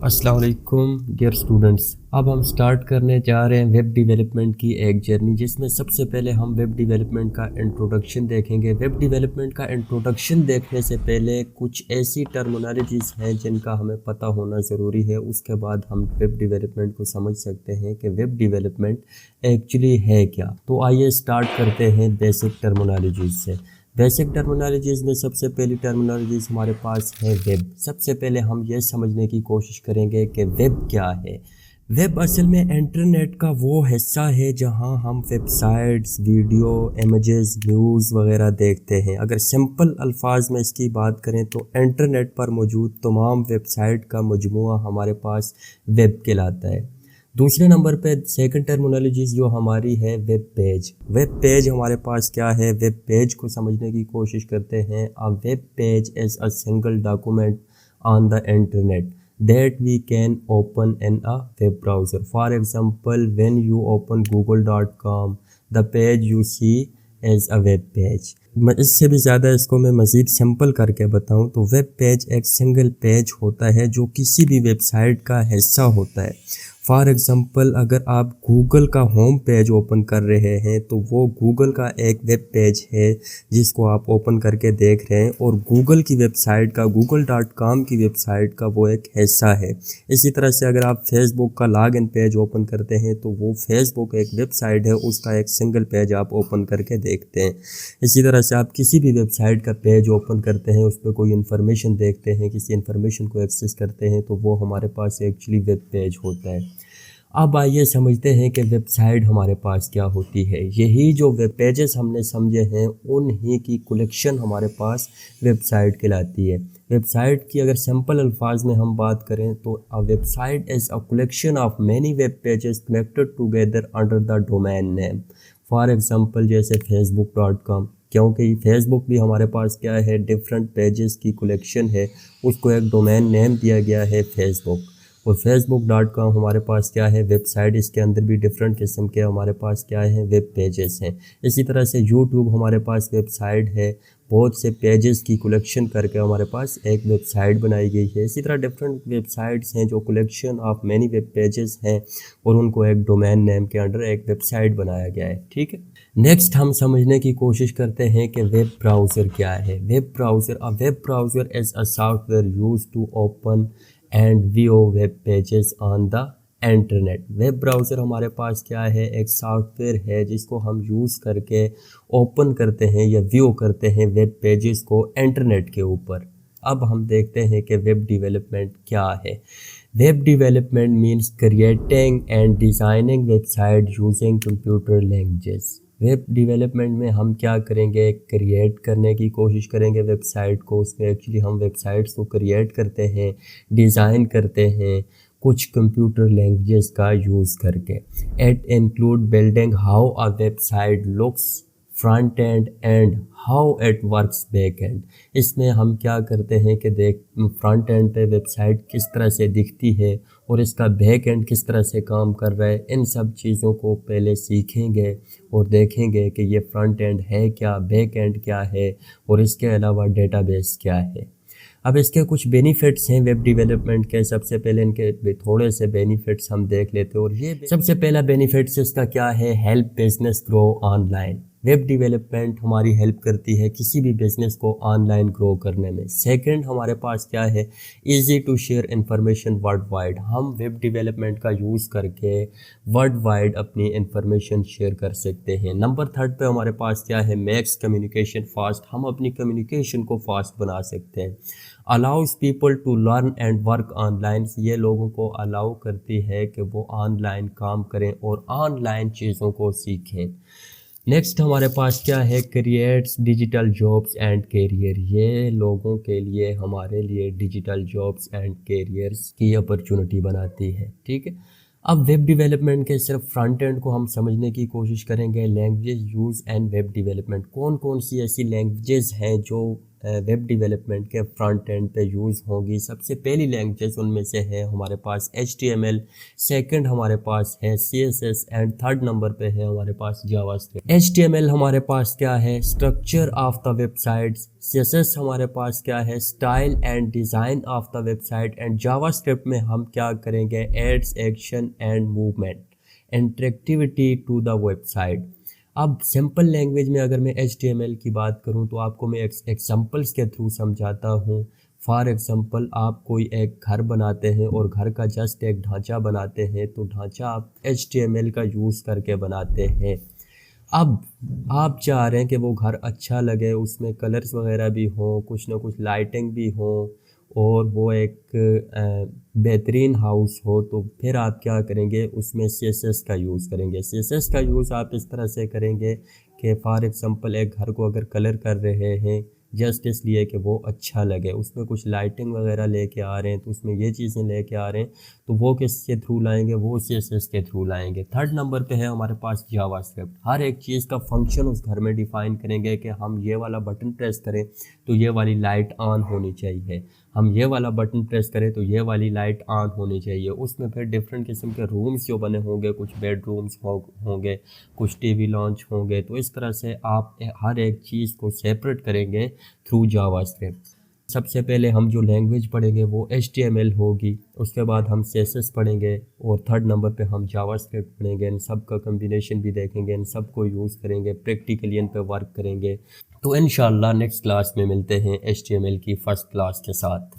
अस्सलाम वालेकुम dear students. अब हम स्टार्ट करने जा रहे हैं वेब डेवलपमेंट की एक जर्नी, जिसमें सबसे पहले हम वेब डेवलपमेंट का इंट्रोडक्शन देखेंगे। वेब डेवलपमेंट का इंट्रोडक्शन देखने से पहले कुछ ऐसी टर्मिनोलॉजीज़ हैं जिनका हमें पता होना ज़रूरी है। उसके बाद हम वेब डेवलपमेंट को समझ सकते हैं कि वेब डेवलपमेंट एक्चुअली है क्या। तो आइए स्टार्ट करते हैं बेसिक टर्मिनोलॉजीज़ से। बेसिक टर्मिनोलॉजीज़ में सबसे पहली टर्मिनोलॉजीज़ हमारे पास है वेब। सबसे पहले हम ये समझने की कोशिश करेंगे कि वेब क्या है। वेब असल में इंटरनेट का वो हिस्सा है जहां हम वेबसाइट्स, वीडियो, इमेजेस, न्यूज़ वगैरह देखते हैं। अगर सिंपल अल्फाज में इसकी बात करें तो इंटरनेट पर मौजूद तमाम वेबसाइट का मजमूआ हमारे पास वेब कहलाता है। दूसरे नंबर पे सेकंड टर्मिनोलॉजीज़ जो हमारी है वेब पेज। वेब पेज हमारे पास क्या है, वेब पेज को समझने की कोशिश करते हैं। A web page is a single document on the internet that we can open in a web browser. For example, when you open google.com, the page you see is a web page. इससे भी ज़्यादा इसको मैं मज़ीद simple करके बताऊं तो web page एक सिंगल पेज होता है जो किसी भी वेबसाइट का हिस्सा होता है। फॉर एग्ज़ाम्पल, अगर आप गूगल का होम पेज ओपन कर रहे हैं तो वो गूगल का एक वेब पेज है जिसको आप ओपन करके देख रहे हैं, और गूगल की वेबसाइट का, google.com की वेबसाइट का वो एक हिस्सा है। इसी तरह से अगर आप फेसबुक का लॉग इन पेज ओपन करते हैं तो वो फेसबुक एक वेबसाइट है, उसका एक सिंगल पेज आप ओपन करके देखते हैं। इसी तरह से आप किसी भी वेबसाइट का पेज ओपन करते हैं, उस पर कोई इन्फॉर्मेशन देखते हैं, किसी इन्फॉर्मेशन को एक्सेस करते हैं तो वो हमारे पास एक्चुअली वेब पेज होता है। अब आइए समझते हैं कि वेबसाइट हमारे पास क्या होती है। यही जो वेब पेजेस हमने समझे हैं उन्हीं की कलेक्शन हमारे पास वेबसाइट कहलाती है। वेबसाइट की अगर सिंपल अल्फाज में हम बात करें तो a website is a collection of many web pages connected together under the domain name. For example जैसे facebook.com, क्योंकि फेसबुक भी हमारे पास क्या है, डिफरेंट पेजेस की कलेक्शन है, उसको एक डोमेन नेम दिया गया है फेसबुक। और facebook.com हमारे पास क्या है, वेबसाइट, इसके अंदर भी डिफरेंट किस्म के हमारे पास क्या है, वेब पेजेस हैं। इसी तरह से यूट्यूब हमारे पास वेबसाइट है, बहुत से पेजेस की कलेक्शन करके हमारे पास एक वेबसाइट बनाई गई है। इसी तरह डिफरेंट वेबसाइट्स हैं जो collection of many web pages हैं और उनको एक डोमेन नेम के अंडर एक वेबसाइट बनाया गया है। ठीक है, नेक्स्ट हम समझने की कोशिश करते हैं कि वेब ब्राउज़र क्या है। Web browser is a software use to open and view web pages on the internet. Web browser हमारे पास क्या है, एक सॉफ्टवेयर है जिसको हम यूज़ करके ओपन करते हैं या व्यू करते हैं वेब पेजेस को इंटरनेट के ऊपर। अब हम देखते हैं कि वेब डेवलपमेंट क्या है। Web development means creating and designing website using computer languages. Web development में हम क्या करेंगे, क्रिएट करने की कोशिश करेंगे वेबसाइट को। उसमें एक्चुअली हम वेबसाइट्स को क्रिएट करते हैं, डिज़ाइन करते हैं कुछ कंप्यूटर लैंग्वेजेस का यूज़ करके। It include building how a website looks front end how it works back and. इसमें हम क्या करते हैं कि फ्रंट एंड पे वेबसाइट किस तरह से दिखती है और इसका बैक एंड किस तरह से काम कर रहा है। इन सब चीज़ों को पहले सीखेंगे और देखेंगे कि ये फ्रंट एंड है क्या, बैक एंड क्या है, और इसके अलावा डेटाबेस क्या है। अब इसके कुछ बेनिफिट्स हैं वेब डेवलपमेंट के। सबसे पहले इनके थोड़े से बेनिफिट्स हम देख लेते हैं, और ये सबसे पहला बेनिफिट्स इसका क्या है, help business grow online. Web development हमारी हेल्प करती है किसी भी बिज़नेस को ऑनलाइन ग्रो करने में। सेकंड हमारे पास क्या है, easy to share information world wide. हम वेब डेवलपमेंट का यूज़ करके वर्ल्ड वाइड अपनी इंफॉर्मेशन शेयर कर सकते हैं। नंबर थर्ड पे हमारे पास क्या है, मेक्स कम्युनिकेशन फास्ट। हम अपनी कम्युनिकेशन को फास्ट बना सकते हैं। Allows people to learn and work online. ये लोगों को अलाउ करती है कि वो ऑनलाइन काम करें और ऑनलाइन चीज़ों को सीखें। नेक्स्ट हमारे पास क्या है, creates digital jobs and career. ये लोगों के लिए, हमारे लिए डिजिटल जॉब्स एंड कैरियर्स की अपॉर्चुनिटी बनाती है। ठीक है, अब वेब डेवलपमेंट के सिर्फ फ्रंट एंड को हम समझने की कोशिश करेंगे। Language use and web development, कौन कौन सी ऐसी लैंग्वेजेस हैं जो ویب ڈیولپمنٹ کے فرنٹ اینڈ پہ یوز ہوں گی. سب سے پہلی لینگویج ان میں سے ہے ہمارے پاس HTML, سیکنڈ ہمارے پاس ہے CSS اینڈ تھرڈ نمبر پہ ہے ہمارے پاس جاوا اسکرپٹ. HTML ہمارے پاس کیا ہے, structure of the web sites. CSS ہمارے پاس کیا ہے, style and design of the web site. And JavaScript میں ہم کیا کریں گے, adds, action and movement, interactivity to the web site. اب سمپل لینگویج میں اگر میں HTML کی بات کروں تو آپ کو میں ایگزامپلس کے تھرو سمجھاتا ہوں. فار ایگزامپل آپ کوئی ایک گھر بناتے ہیں اور گھر کا جسٹ ایک ڈھانچہ بناتے ہیں, تو ڈھانچہ آپ HTML کا یوز کر کے بناتے ہیں. اب آپ چاہ رہے ہیں کہ وہ گھر اچھا لگے, اس میں کلرز وغیرہ بھی ہوں, کچھ نہ کچھ لائٹنگ بھی ہوں, اور وہ ایک بہترین ہاؤس ہو, تو پھر آپ کیا کریں گے, اس میں CSS کا یوز کریں گے. CSS کا یوز آپ اس طرح سے کریں گے کہ فار ایگزامپل ایک گھر کو اگر کلر کر رہے ہیں جسٹ اس لیے کہ وہ اچھا لگے, اس میں کچھ لائٹنگ وغیرہ لے کے آ رہے ہیں, تو اس میں یہ چیزیں لے کے آ رہے ہیں, تو وہ کس کے تھرو لائیں گے, وہ CSS کے تھرو لائیں گے. تھرڈ نمبر پہ ہے ہمارے پاس جاوا اسکرپٹ. ہر ایک چیز کا فنکشن اس گھر میں ڈیفائن کریں گے کہ ہم یہ والا بٹن پریس کریں تو یہ والی لائٹ آن ہونی چاہیے, ہم یہ والا بٹن پریس کریں تو یہ والی لائٹ آن ہونی چاہیے. اس میں پھر ڈفرینٹ قسم کے رومز جو بنے ہوں گے, کچھ بیڈ رومز ہوں گے, کچھ TV لانچ ہوں گے, تو اس طرح سے آپ ہر ایک چیز کو سیپریٹ کریں گے تھرو جاوا اسکرپٹ. سب سے پہلے ہم جو لینگویج پڑھیں گے وہ HTML ہوگی, اس کے بعد ہم CSS پڑھیں گے, اور تھرڈ نمبر پہ ہم جاوا اسکرپٹ پڑھیں گے. ان سب کا کمبینیشن بھی دیکھیں گے, ان سب کو یوز کریں گے, پریکٹیکلی ان پہ ورک کریں گے. تو انشاءاللہ نیکسٹ کلاس میں ملتے ہیں HTML کی فرسٹ کلاس کے ساتھ.